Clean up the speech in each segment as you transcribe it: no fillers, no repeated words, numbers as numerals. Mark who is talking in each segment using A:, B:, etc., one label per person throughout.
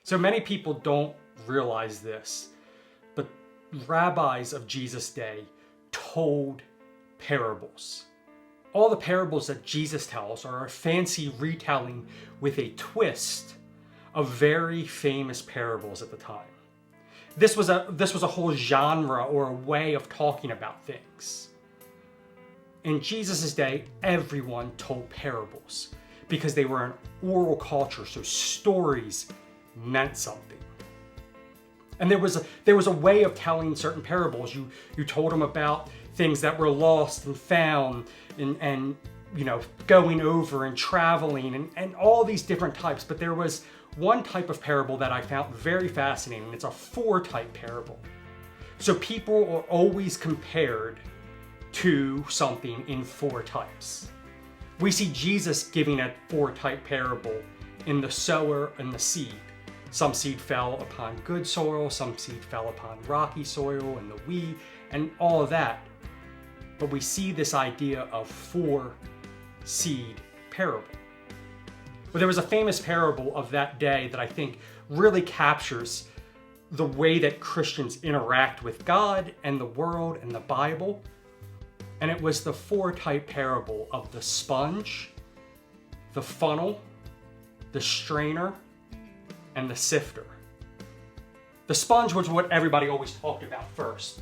A: So many people don't realize this, but rabbis of Jesus' day told parables. All the parables that Jesus tells are a fancy retelling with a twist of very famous parables at the time. This was a whole genre or a way of talking about things. In Jesus' day, everyone told parables because they were an oral culture, so stories meant something. And there was a way of telling certain parables. You told them about things that were lost and found and going over and traveling and all these different types. But there was one type of parable that I found very fascinating. It's a 4-type parable. So people are always compared to something in 4 types. We see Jesus giving a 4-type parable in the sower and the seed. Some seed fell upon good soil, some seed fell upon rocky soil and the weed and all of that. But we see this idea of 4-seed parable. But there was a famous parable of that day that I think really captures the way that Christians interact with God and the world and the Bible. And it was the 4-type parable of the sponge, the funnel, the strainer, and the sifter. The sponge was what everybody always talked about first.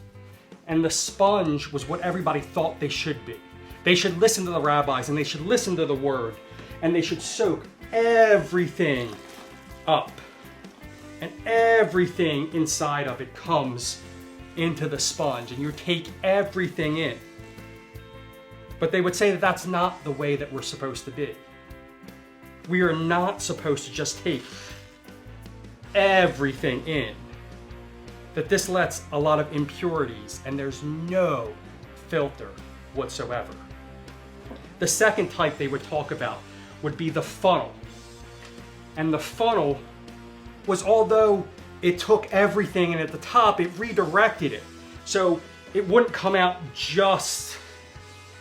A: And the sponge was what everybody thought they should be. They should listen to the rabbis and they should listen to the word and they should soak everything up. And everything inside of it comes into the sponge and you take everything in. But they would say that that's not the way that we're supposed to be. We are not supposed to just take everything in. That this lets a lot of impurities and there's no filter whatsoever. The second type they would talk about would be the funnel. And the funnel was, although it took everything and at the top, it redirected it. So it wouldn't come out just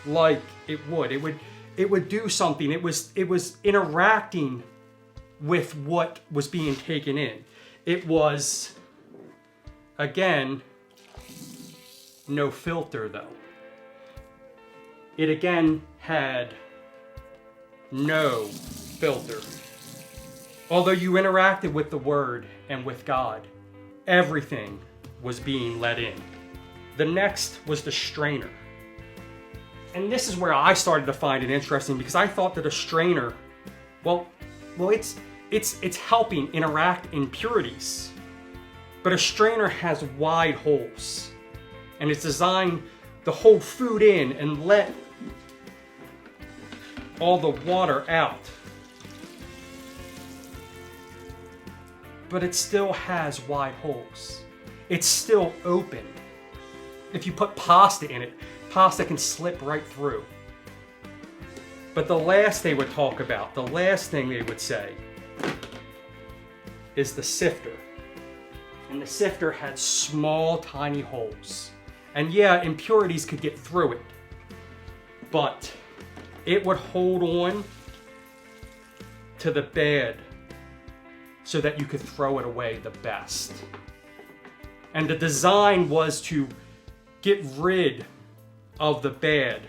A: like it would. It would do something. It was interacting with what was being taken in. It was, again, no filter though. It again had no filter. Although you interacted with the Word and with God, everything was being let in. The next was the strainer. And this is where I started to find it interesting because I thought that a strainer, well, it's helping interact impurities. But a strainer has wide holes and it's designed to hold food in and let all the water out. But it still has wide holes. It's still open. If you put pasta in it, pasta can slip right through. But the last they would talk about, the last thing they would say, is the sifter. And the sifter had small, tiny holes. And yeah, impurities could get through it. But it would hold on to the bad so that you could throw it away the best. And the design was to get rid of the bad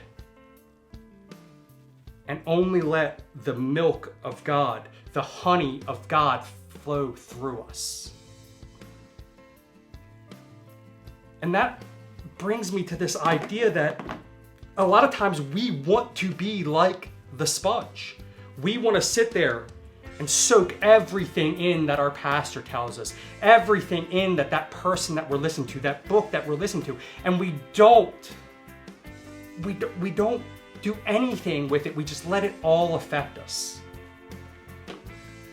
A: and only let the milk of God, the honey of God, flow through us. And that brings me to this idea that a lot of times we want to be like the sponge. We want to sit there and soak everything in that our pastor tells us, everything in that person that we're listening to, that book that we're listening to, and we don't do anything with it. We just let it all affect us.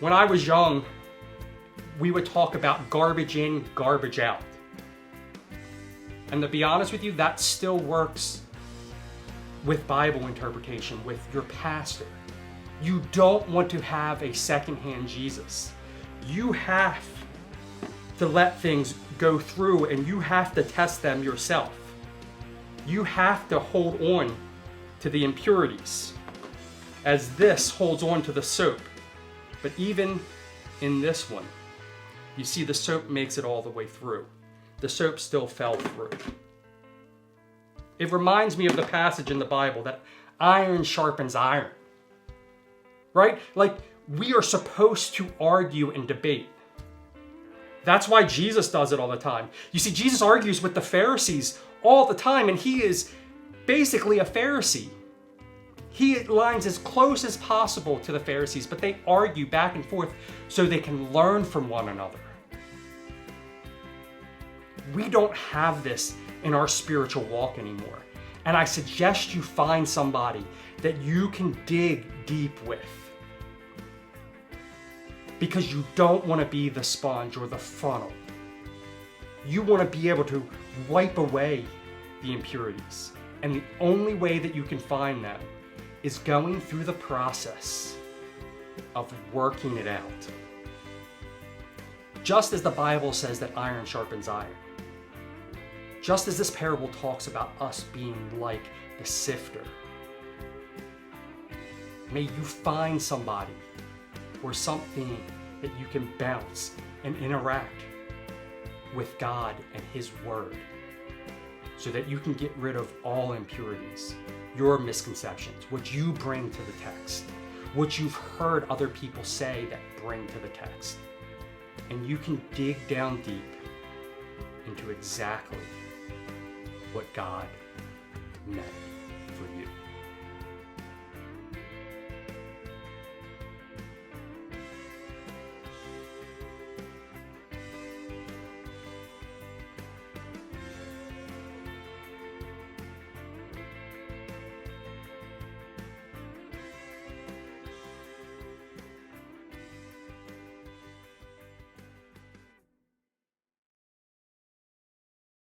A: When I was young, we would talk about garbage in, garbage out. And to be honest with you, that still works with Bible interpretation, with your pastor. You don't want to have a secondhand Jesus. You have to let things go through and you have to test them yourself. You have to hold on to the impurities as this holds on to the soap. But even in this one, You see, the soap makes it all the way through. The soap still fell through. It reminds me of the passage in the Bible that iron sharpens iron. Right? Like, we are supposed to argue and debate. That's why Jesus does it all the time. You see, Jesus argues with the Pharisees all the time, and he is basically a Pharisee. He aligns as close as possible to the Pharisees, but they argue back and forth so they can learn from one another. We don't have this in our spiritual walk anymore. And I suggest you find somebody that you can dig deep with. Because you don't want to be the sponge or the funnel. You want to be able to wipe away the impurities. And the only way that you can find them is going through the process of working it out. Just as the Bible says that iron sharpens iron. Just as this parable talks about us being like the sifter. May you find somebody or something that you can bounce and interact with God and His Word so that you can get rid of all impurities, your misconceptions, what you bring to the text, what you've heard other people say that bring to the text. And you can dig down deep into exactly what God meant.